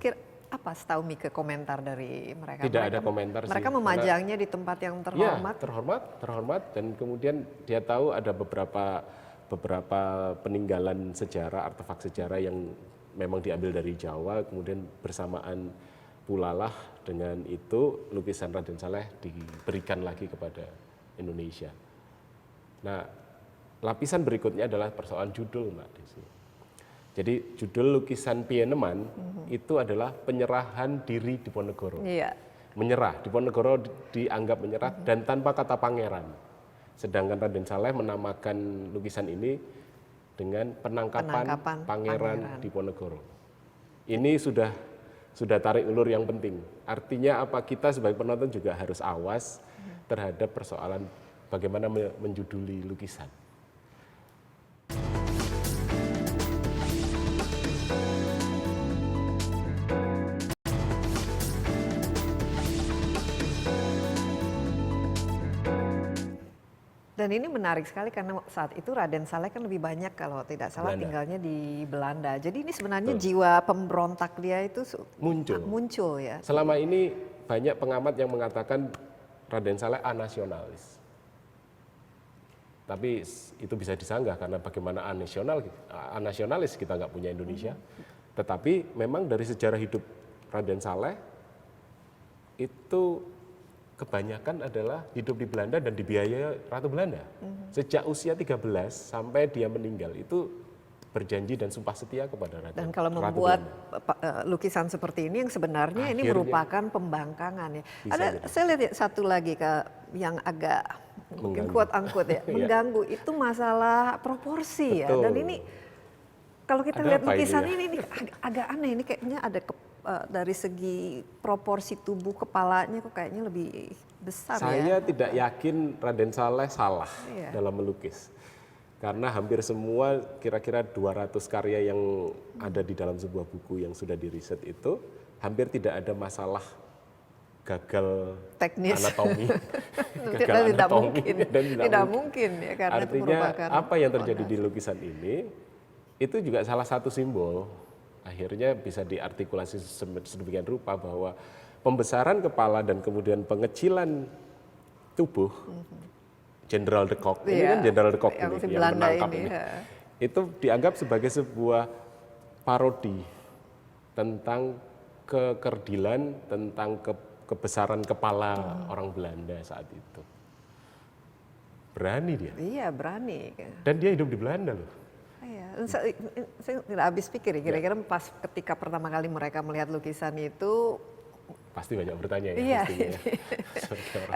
Apa setahu Mika komentar dari mereka?
Tidak ada komentar sih.
Mereka memajangnya di tempat yang terhormat.
Ya, terhormat dan kemudian dia tahu ada beberapa peninggalan sejarah, artefak sejarah yang memang diambil dari Jawa, kemudian bersamaan pula lah dengan itu lukisan Raden Saleh diberikan lagi kepada Indonesia. Nah, lapisan berikutnya adalah persoalan judul, Mbak Desi. Jadi judul lukisan Pieneman itu adalah penyerahan diri Diponegoro. Iya. Menyerah, Diponegoro dianggap menyerah dan tanpa kata pangeran. Sedangkan Raden Saleh menamakan lukisan ini dengan penangkapan Pangeran Diponegoro. Ini sudah tarik ulur yang penting. Artinya apa, kita sebagai penonton juga harus awas terhadap persoalan bagaimana menjuduli lukisan.
Dan ini menarik sekali karena saat itu Raden Saleh kan lebih banyak kalau tidak salah tinggalnya di Belanda. Jadi ini sebenarnya jiwa pemberontak dia itu muncul ya.
Selama ini banyak pengamat yang mengatakan Raden Saleh anasionalis. Tapi itu bisa disanggah karena bagaimana anasionalis kita nggak punya Indonesia. Tetapi memang dari sejarah hidup Raden Saleh itu kebanyakan adalah hidup di Belanda dan dibiayai Ratu Belanda. Sejak usia 13 sampai dia meninggal itu berjanji dan sumpah setia kepada Ratu.
Dan kalau membuat lukisan seperti ini yang sebenarnya ini merupakan pembangkangan ya. Saya lihat satu lagi yang agak mungkin quote-unquote ya, mengganggu itu masalah proporsi.
Betul.
Ya. Dan ini kalau kita lihat lukisan ini agak aneh, ini kayaknya ada dari segi proporsi tubuh kepalanya kok kayaknya lebih besar.
Saya tidak yakin Raden Saleh salah dalam melukis. Karena hampir semua kira-kira 200 karya yang ada di dalam sebuah buku yang sudah diriset itu hampir tidak ada masalah gagal
teknis
anatomi.
Tidak mungkin ya karena
artinya
itu merupakan
apa yang terjadi di lukisan ini itu juga salah satu simbol akhirnya bisa diartikulasi sedemikian rupa bahwa pembesaran kepala dan kemudian pengecilan tubuh, Jenderal de Kock, ini kan Jenderal de Kock
yang
ini
si
yang
Belanda
menangkap ini, itu dianggap sebagai sebuah parodi tentang kekerdilan, tentang kebesaran kepala orang Belanda saat itu. Berani dia.
Iya, berani.
Dan dia hidup di Belanda loh.
Iya, saya tidak habis pikir kira-kira pas ketika pertama kali mereka melihat lukisan itu.
Pasti banyak bertanya ya.
Iya.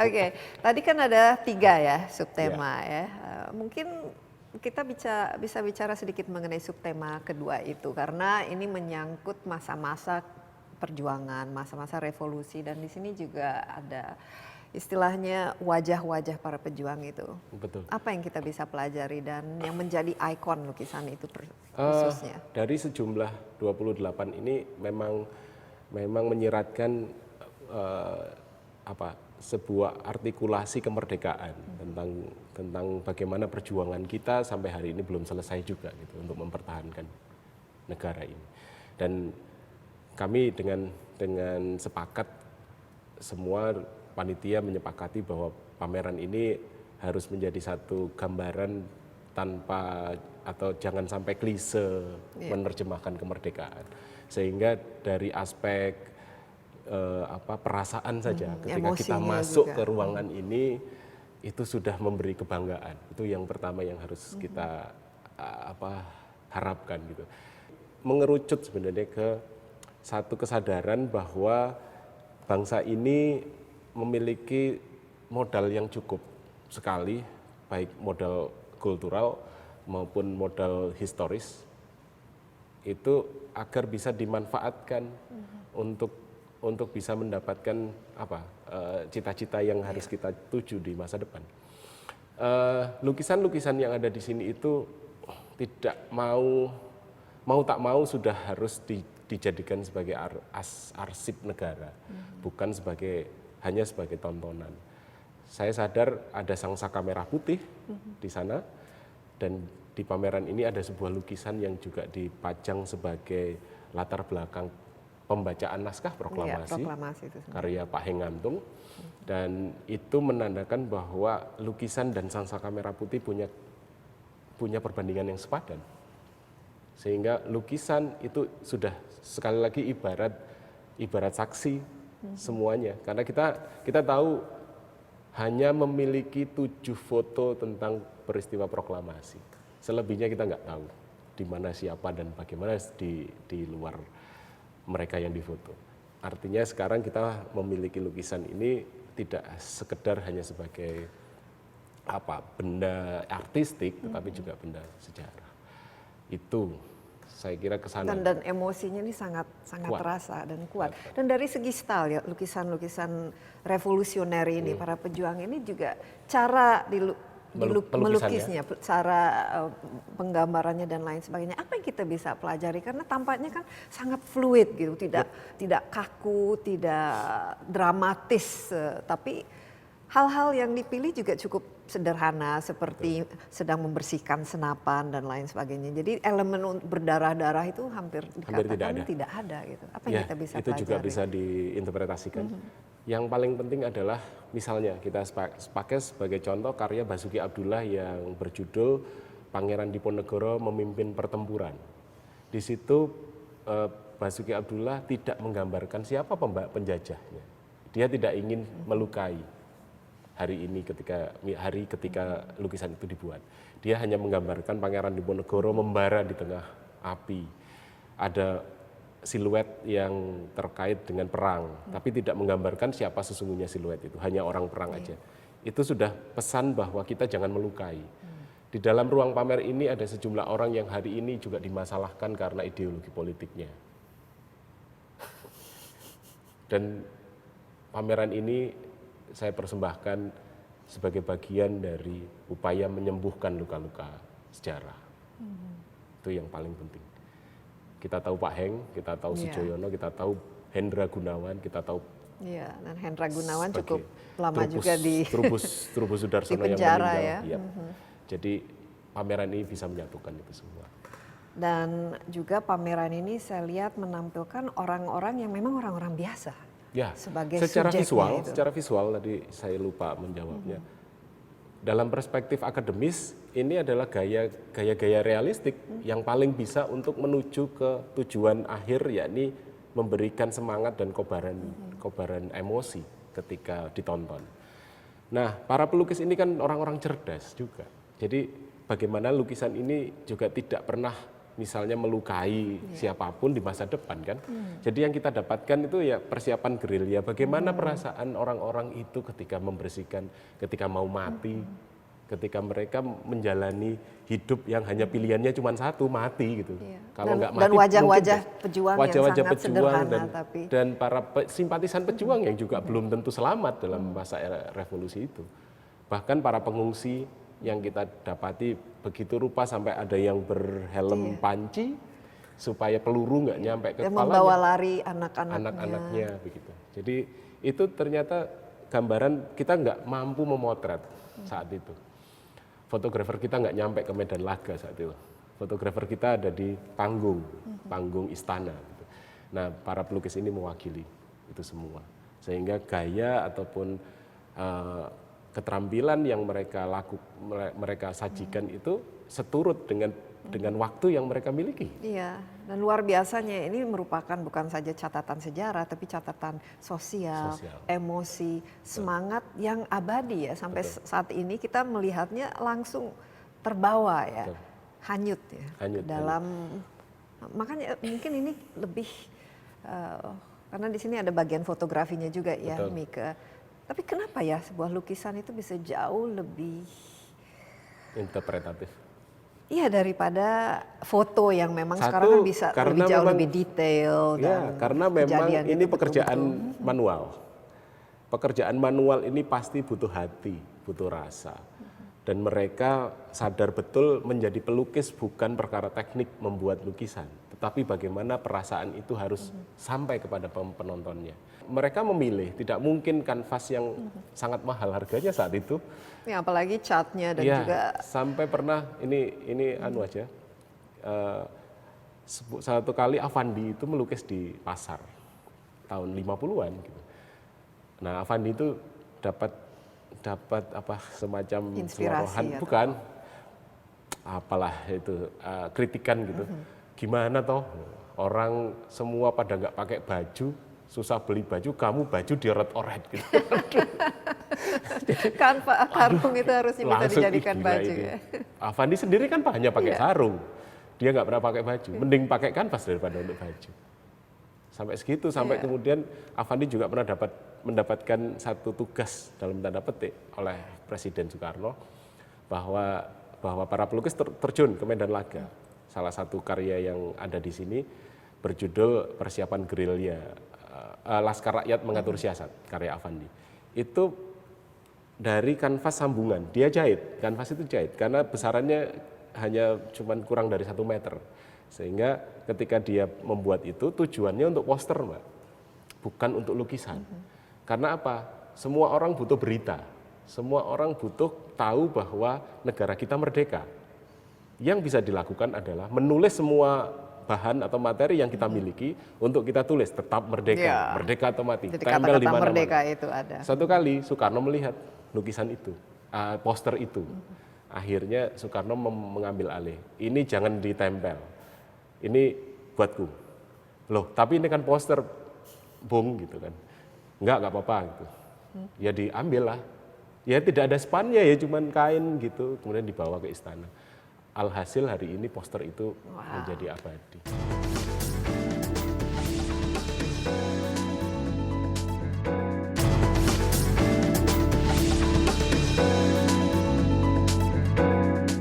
Oke,
Tadi kan ada 3 ya subtema ya. Mungkin kita bisa bicara sedikit mengenai subtema kedua itu karena ini menyangkut masa-masa perjuangan, masa-masa revolusi dan di sini juga ada istilahnya wajah-wajah para pejuang itu.
Betul.
Apa yang kita bisa pelajari dan yang menjadi ikon lukisan itu khususnya?
Dari sejumlah 28 ini memang menyiratkan sebuah artikulasi kemerdekaan tentang bagaimana perjuangan kita sampai hari ini belum selesai juga gitu untuk mempertahankan negara ini. Dan kami dengan sepakat semua panitia menyepakati bahwa pameran ini harus menjadi satu gambaran tanpa atau jangan sampai klise menerjemahkan kemerdekaan. Sehingga dari aspek perasaan saja ketika kita masuk ke ruangan ini itu sudah memberi kebanggaan. Itu yang pertama yang harus kita harapkan gitu. Mengerucut sebenarnya ke satu kesadaran bahwa bangsa ini memiliki modal yang cukup sekali, baik modal kultural maupun modal historis, itu agar bisa dimanfaatkan untuk bisa mendapatkan cita-cita yang harus kita tuju di masa depan. Lukisan-lukisan yang ada di sini itu tidak mau tak mau sudah harus dijadikan sebagai arsip negara, bukan hanya sebagai tontonan. Saya sadar ada sangsaka merah putih di sana, dan di pameran ini ada sebuah lukisan yang juga dipajang sebagai latar belakang pembacaan naskah proklamasi,
itu
karya Pak Heng Ngantung, dan itu menandakan bahwa lukisan dan sangsaka merah putih punya perbandingan yang sepadan. Sehingga lukisan itu sudah sekali lagi ibarat saksi semuanya, karena kita tahu hanya memiliki 7 foto tentang peristiwa proklamasi. Selebihnya kita nggak tahu di mana siapa dan bagaimana di luar mereka yang difoto. Artinya sekarang kita memiliki lukisan ini tidak sekedar hanya sebagai benda artistik, tetapi juga benda sejarah. Itu saya kira kesana.
Dan emosinya ini sangat terasa dan kuat. Dan dari segi style ya, lukisan-lukisan revolusioner ini, para pejuang ini juga cara melukisnya, cara penggambarannya dan lain sebagainya. Apa yang kita bisa pelajari? Karena tampaknya kan sangat fluid gitu, tidak kaku, tidak dramatis, tapi hal-hal yang dipilih juga cukup sederhana, seperti sedang membersihkan senapan dan lain sebagainya. Jadi elemen berdarah-darah itu hampir dikatakan tidak ada gitu. Apa yang kita bisa
itu
pelajari?
juga bisa diinterpretasikan. Yang paling penting adalah misalnya kita pakai sebagai contoh karya Basuki Abdullah yang berjudul Pangeran Diponegoro Memimpin Pertempuran. Di situ Basuki Abdullah tidak menggambarkan siapa penjajahnya. Dia tidak ingin melukai hari ketika lukisan itu dibuat. Dia hanya menggambarkan Pangeran Diponegoro membara di tengah api. Ada siluet yang terkait dengan perang, tapi tidak menggambarkan siapa sesungguhnya siluet itu, hanya orang perang aja. Itu sudah pesan bahwa kita jangan melukai. Di dalam ruang pamer ini ada sejumlah orang yang hari ini juga dimasalahkan karena ideologi politiknya. Dan pameran ini saya persembahkan sebagai bagian dari upaya menyembuhkan luka-luka sejarah. Itu yang paling penting. Kita tahu Pak Heng, kita tahu Sujoyono, kita tahu Hendra Gunawan, kita tahu.
Iya, dan Hendra Gunawan cukup lama juga di
Trubus Sudarsono
di penjara
yang meninggal.
ya.
Jadi pameran ini bisa menyatukan itu semua.
Dan juga pameran ini saya lihat menampilkan orang-orang yang memang orang-orang biasa.
Ya,
Sebagai
secara
subjeknya
visual,
itu.
secara visual tadi saya lupa menjawabnya. Dalam perspektif akademis, ini adalah gaya-gaya realistik yang paling bisa untuk menuju ke tujuan akhir, yakni memberikan semangat dan kobaran emosi ketika ditonton. Nah, para pelukis ini kan orang-orang cerdas juga. Jadi bagaimana lukisan ini juga tidak pernah misalnya melukai siapapun di masa depan kan. Jadi yang kita dapatkan itu ya persiapan gerilya, bagaimana perasaan orang-orang itu ketika membersihkan, ketika mau mati, ketika mereka menjalani hidup yang hanya pilihannya cuma satu, mati gitu. Kalau nggak mati,
dan wajah-wajah
mungkin
pejuang
wajah-wajah
yang sangat
pejuang
sederhana, tapi
dan para simpatisan pejuang yang juga belum tentu selamat dalam masa revolusi itu. Bahkan para pengungsi yang kita dapati begitu rupa sampai ada yang berhelm panci supaya peluru nggak nyampe ke
dan
kepalanya.
membawa lari anak-anaknya.
Anak-anaknya begitu. Jadi itu ternyata gambaran kita nggak mampu memotret saat itu. Fotografer kita nggak nyampe ke medan laga saat itu. Fotografer kita ada di panggung istana. Gitu. Nah, para pelukis ini mewakili itu semua. Sehingga gaya ataupun keterampilan yang mereka sajikan itu seturut dengan waktu yang mereka miliki.
Iya, dan luar biasanya ini merupakan bukan saja catatan sejarah, tapi catatan sosial. Emosi, semangat yang abadi ya. Sampai saat ini kita melihatnya langsung terbawa ya, hanyut ya. Dalam, makanya mungkin ini lebih, karena di sini ada bagian fotografinya juga ya, Mika. Tapi kenapa ya sebuah lukisan itu bisa jauh lebih
interpretatif?
Iya, daripada foto yang memang sekarang kan bisa lebih jauh lebih detail.
Ya, karena memang ini pekerjaan manual. Pekerjaan manual ini pasti butuh hati, butuh rasa. Dan mereka sadar betul menjadi pelukis bukan perkara teknik membuat lukisan, tetapi bagaimana perasaan itu harus sampai kepada penontonnya. Mereka memilih, tidak mungkin kanvas yang sangat mahal harganya saat itu.
Ya, apalagi catnya dan
ya,
juga
sampai pernah ini anu aja. Satu kali Avandi itu melukis di pasar tahun 50-an gitu. Nah, Avandi itu dapat apa semacam
inspirasi
sorohan, bukan apalah itu kritikan gitu. Gimana toh orang semua pada nggak pakai baju, susah beli baju, kamu baju dioret-oret gitu.
kan karung itu harusnya bisa dijadikan baju
ini.
ya.
Avandi sendiri kan hanya pakai sarung, dia nggak pernah pakai baju, mending pakai kanvas daripada untuk baju. Sampai segitu, sampai kemudian Avandi juga pernah mendapatkan satu tugas dalam tanda petik oleh Presiden Soekarno bahwa para pelukis terjun ke medan laga. Salah satu karya yang ada di sini berjudul Persiapan Gerilya, Laskar Rakyat Mengatur Siasat, karya Avandi. Itu dari kanvas sambungan, dia jahit, kanvas itu jahit karena besarannya hanya cuman kurang dari 1 meter. Sehingga ketika dia membuat itu tujuannya untuk poster, Mbak, bukan untuk lukisan. Karena apa? Semua orang butuh berita, semua orang butuh tahu bahwa negara kita merdeka. Yang bisa dilakukan adalah menulis semua bahan atau materi yang kita miliki untuk kita tulis tetap merdeka, merdeka atau mati.
Jadi
tempel di mana-mana.
merdeka itu ada.
Satu kali Soekarno melihat lukisan itu, poster itu. Akhirnya Soekarno mengambil alih. Ini jangan ditempel. Ini buatku. Loh, tapi ini kan poster, Bung gitu kan. Enggak apa-apa gitu. Ya diambil lah. Ya tidak ada spannya ya, cuman kain gitu, kemudian dibawa ke istana. Alhasil hari ini poster itu menjadi abadi.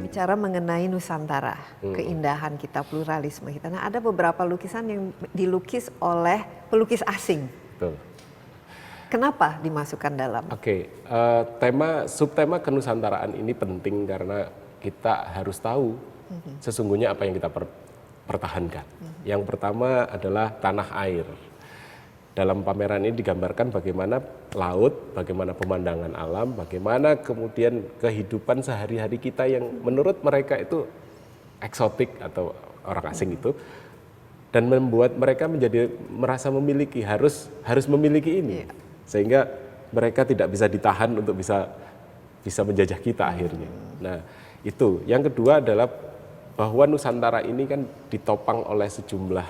Bicara mengenai Nusantara, keindahan kita, pluralisme kita. Nah, ada beberapa lukisan yang dilukis oleh pelukis asing.
Betul.
Kenapa dimasukkan dalam?
Oke, subtema kenusantaraan ini penting karena kita harus tahu sesungguhnya apa yang kita pertahankan. Yang pertama adalah tanah air. Dalam pameran ini digambarkan bagaimana laut, bagaimana pemandangan alam, bagaimana kemudian kehidupan sehari-hari kita yang menurut mereka itu eksotik atau orang asing itu, dan membuat mereka menjadi merasa memiliki, harus memiliki ini, sehingga mereka tidak bisa ditahan untuk bisa menjajah kita akhirnya. Nah itu. Yang kedua adalah bahwa Nusantara ini kan ditopang oleh sejumlah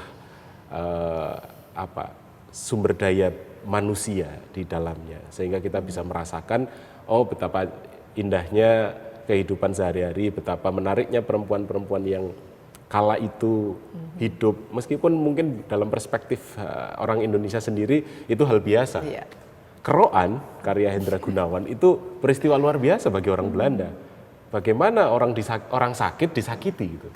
sumber daya manusia di dalamnya, sehingga kita bisa merasakan betapa indahnya kehidupan sehari-hari, betapa menariknya perempuan-perempuan yang kala itu hidup, meskipun mungkin dalam perspektif orang Indonesia sendiri itu hal biasa. Keroan karya Hendra Gunawan itu peristiwa luar biasa bagi orang Belanda. Bagaimana orang sakit disakiti gitu.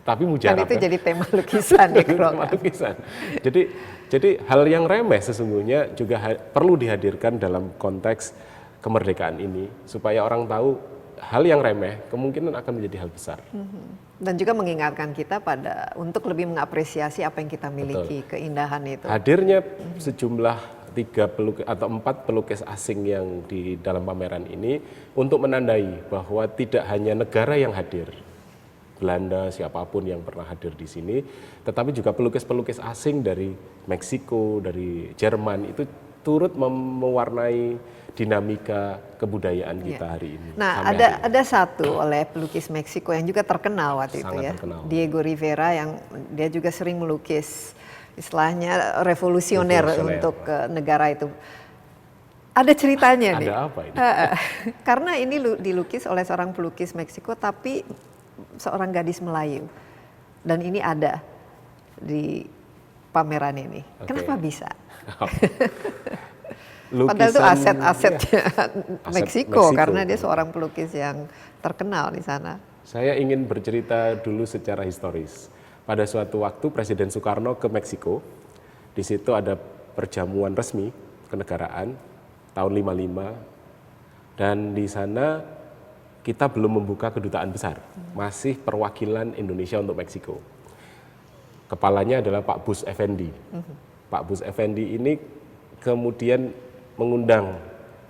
Tapi mujarab.
Dan itu jadi tema lukisan ya,
tema lukisan. Jadi hal yang remeh sesungguhnya juga perlu dihadirkan dalam konteks kemerdekaan ini, supaya orang tahu hal yang remeh kemungkinan akan menjadi hal besar.
Dan juga mengingatkan kita untuk lebih mengapresiasi apa yang kita miliki, keindahan itu.
Hadirnya sejumlah 3 atau 4 pelukis asing yang di dalam pameran ini untuk menandai bahwa tidak hanya negara yang hadir, Belanda, siapapun yang pernah hadir di sini, tetapi juga pelukis-pelukis asing dari Meksiko, dari Jerman itu turut mewarnai dinamika kebudayaan kita hari ini.
Nah, ada satu oleh pelukis Meksiko yang juga terkenal waktu itu ya, Diego Rivera, yang dia juga sering melukis istilahnya revolusioner untuk negara itu. Ada ceritanya nih.
Ada apa ini?
Karena ini dilukis oleh seorang pelukis Meksiko, tapi seorang gadis Melayu. Dan ini ada di pameran ini. Kenapa bisa? Padahal itu aset-asetnya Meksiko, karena dia seorang pelukis yang terkenal di sana.
Saya ingin bercerita dulu secara historis. Pada suatu waktu Presiden Soekarno ke Meksiko, di situ ada perjamuan resmi kenegaraan tahun 55, dan di sana kita belum membuka kedutaan besar, masih perwakilan Indonesia untuk Meksiko. Kepalanya adalah Pak Bus Effendi. Pak Bus Effendi ini kemudian mengundang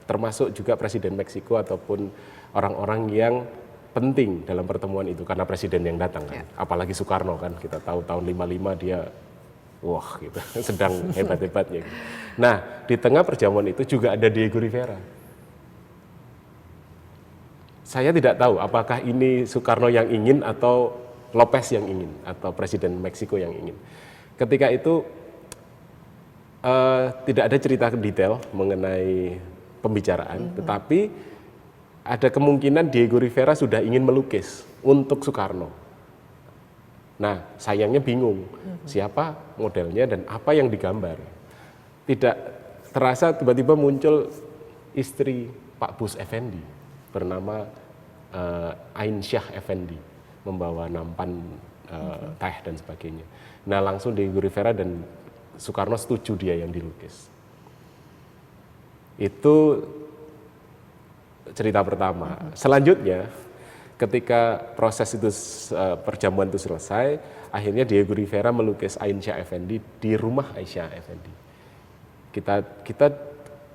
termasuk juga Presiden Meksiko ataupun orang-orang yang penting dalam pertemuan itu, karena presiden yang datang kan. Apalagi Soekarno kan, kita tahu tahun 55 dia wah gitu, sedang hebat-hebatnya. Gitu. Nah, di tengah perjamuan itu juga ada Diego Rivera. Saya tidak tahu apakah ini Soekarno yang ingin atau Lopez yang ingin atau Presiden Meksiko yang ingin. Ketika itu tidak ada cerita detail mengenai pembicaraan, tetapi ada kemungkinan Diego Rivera sudah ingin melukis untuk Soekarno. Nah, sayangnya bingung siapa modelnya dan apa yang digambar. Tidak terasa tiba-tiba muncul istri Pak Bus Effendi bernama Ainsyah Effendi, membawa nampan teh dan sebagainya. Nah, langsung Diego Rivera dan Soekarno setuju dia yang dilukis. Itu cerita pertama. Selanjutnya, ketika proses itu perjamuan itu selesai, akhirnya Diego Rivera melukis Ainsyah Effendi di rumah Ainsyah Effendi. Kita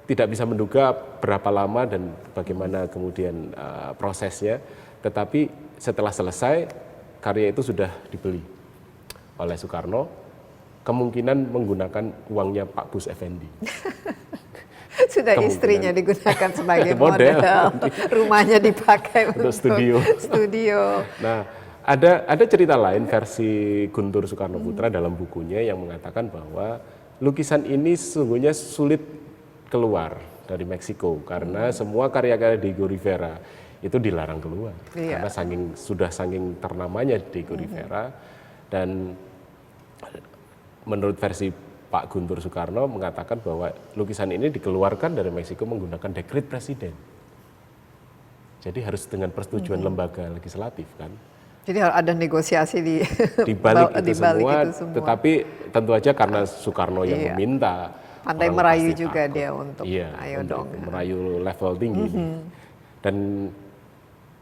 tidak bisa menduga berapa lama dan bagaimana kemudian prosesnya, tetapi setelah selesai karya itu sudah dibeli oleh Soekarno, kemungkinan menggunakan uangnya Pak Bus Effendi.
Sudah istrinya digunakan sebagai model, rumahnya dipakai untuk studio.
Nah, ada cerita lain versi Guntur Soekarno Putra dalam bukunya yang mengatakan bahwa lukisan ini sesungguhnya sulit keluar dari Meksiko karena semua karya-karya Diego Rivera itu dilarang keluar karena saking ternamanya Diego Rivera, dan menurut versi Pak Guntur Soekarno mengatakan bahwa lukisan ini dikeluarkan dari Meksiko menggunakan dekret presiden. Jadi harus dengan persetujuan lembaga legislatif kan.
Jadi ada negosiasi
di balik itu semua. Tetapi tentu aja karena Soekarno yang meminta.
Pandai merayu juga takut. Dia untuk ayo
untuk
dong.
Merayu level tinggi. Dan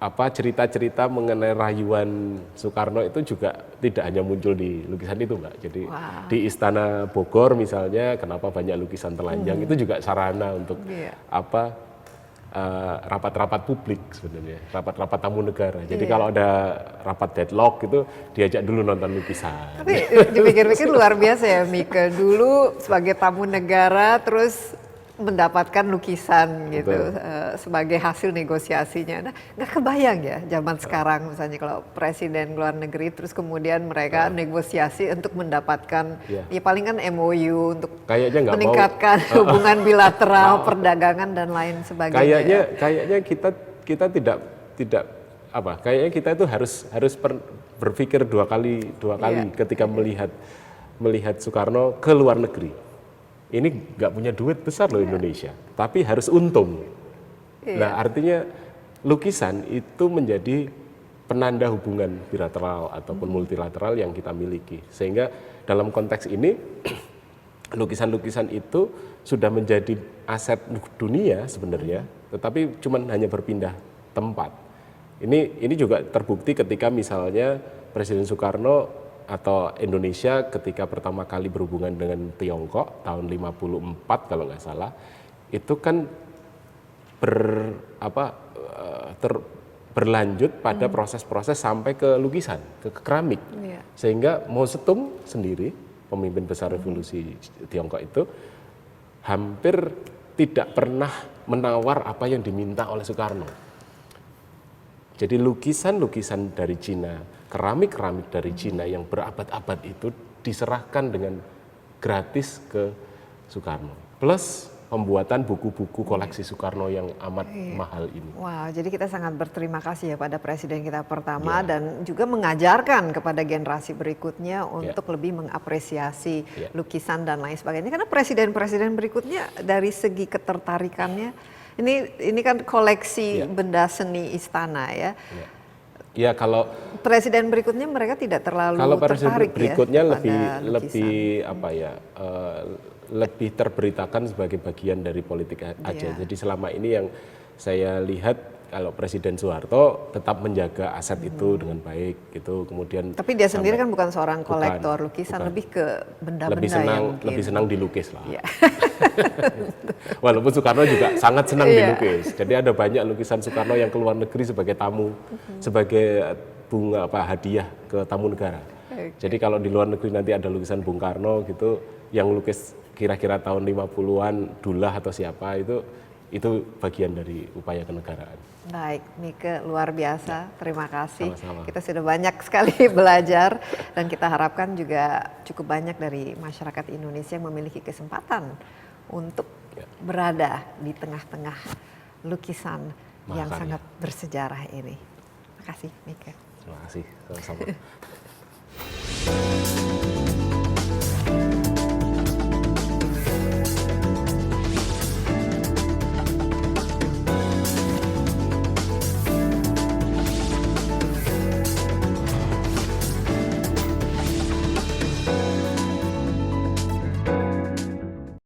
cerita-cerita mengenai rayuan Soekarno itu juga tidak hanya muncul di lukisan itu, Mbak. Jadi di Istana Bogor misalnya, kenapa banyak lukisan telanjang itu juga sarana untuk rapat-rapat publik sebenarnya, rapat-rapat tamu negara. Jadi kalau ada rapat deadlock itu diajak dulu nonton lukisan.
Tapi dipikir-pikir luar biasa ya Mika, dulu sebagai tamu negara terus mendapatkan lukisan gitu sebagai hasil negosiasinya. Nah, nggak kebayang ya zaman sekarang misalnya kalau presiden luar negeri terus kemudian mereka negosiasi untuk mendapatkan ya paling kan MOU untuk meningkatkan hubungan bilateral, perdagangan dan lain sebagainya.
Kayaknya kita tidak apa? Kayaknya kita itu harus berpikir dua kali ketika melihat Soekarno ke luar negeri. Ini nggak punya duit besar loh Indonesia, tapi harus untung. Nah artinya lukisan itu menjadi penanda hubungan bilateral ataupun multilateral yang kita miliki. Sehingga dalam konteks ini lukisan-lukisan itu sudah menjadi aset dunia sebenarnya, tetapi cuman hanya berpindah tempat. Ini juga terbukti ketika misalnya Presiden Soekarno atau Indonesia ketika pertama kali berhubungan dengan Tiongkok tahun 54 kalau nggak salah, itu kan berlanjut pada proses-proses sampai ke lukisan, ke keramik. Sehingga Mao Zedong sendiri, pemimpin besar revolusi Tiongkok itu, hampir tidak pernah menawar apa yang diminta oleh Soekarno. Jadi lukisan-lukisan dari Cina, keramik-keramik dari Cina yang berabad-abad itu diserahkan dengan gratis ke Soekarno. Plus pembuatan buku-buku koleksi Soekarno yang amat mahal ini.
Wow, jadi kita sangat berterima kasih ya pada presiden kita pertama dan juga mengajarkan kepada generasi berikutnya untuk lebih mengapresiasi lukisan dan lain sebagainya. Karena presiden-presiden berikutnya dari segi ketertarikannya, ini kan koleksi benda seni istana ya.
Ya kalau
presiden berikutnya mereka tidak terlalu
kalau presiden
tertarik
berikutnya
ya
lebih lebih terberitakan sebagai bagian dari politik aja. Jadi selama ini yang saya lihat kalau Presiden Soeharto tetap menjaga aset itu dengan baik gitu. Kemudian
tapi dia sendiri kan bukan seorang kolektor lukisan, lebih ke benda-benda
lebih senang dilukis lah. Walaupun Soekarno juga sangat senang dilukis. Jadi ada banyak lukisan Soekarno yang ke luar negeri sebagai tamu, sebagai bunga hadiah ke tamu negara. Jadi kalau di luar negeri nanti ada lukisan Bung Karno gitu yang lukis kira-kira tahun 50-an Dullah atau siapa itu bagian dari upaya kenegaraan.
Baik, Mika, luar biasa. Terima kasih.
Sama-sama.
Kita sudah banyak sekali belajar dan kita harapkan juga cukup banyak dari masyarakat Indonesia yang memiliki kesempatan untuk berada di tengah-tengah lukisan yang sangat bersejarah ini. Terima kasih, Mika.
Terima kasih. Sama-sama.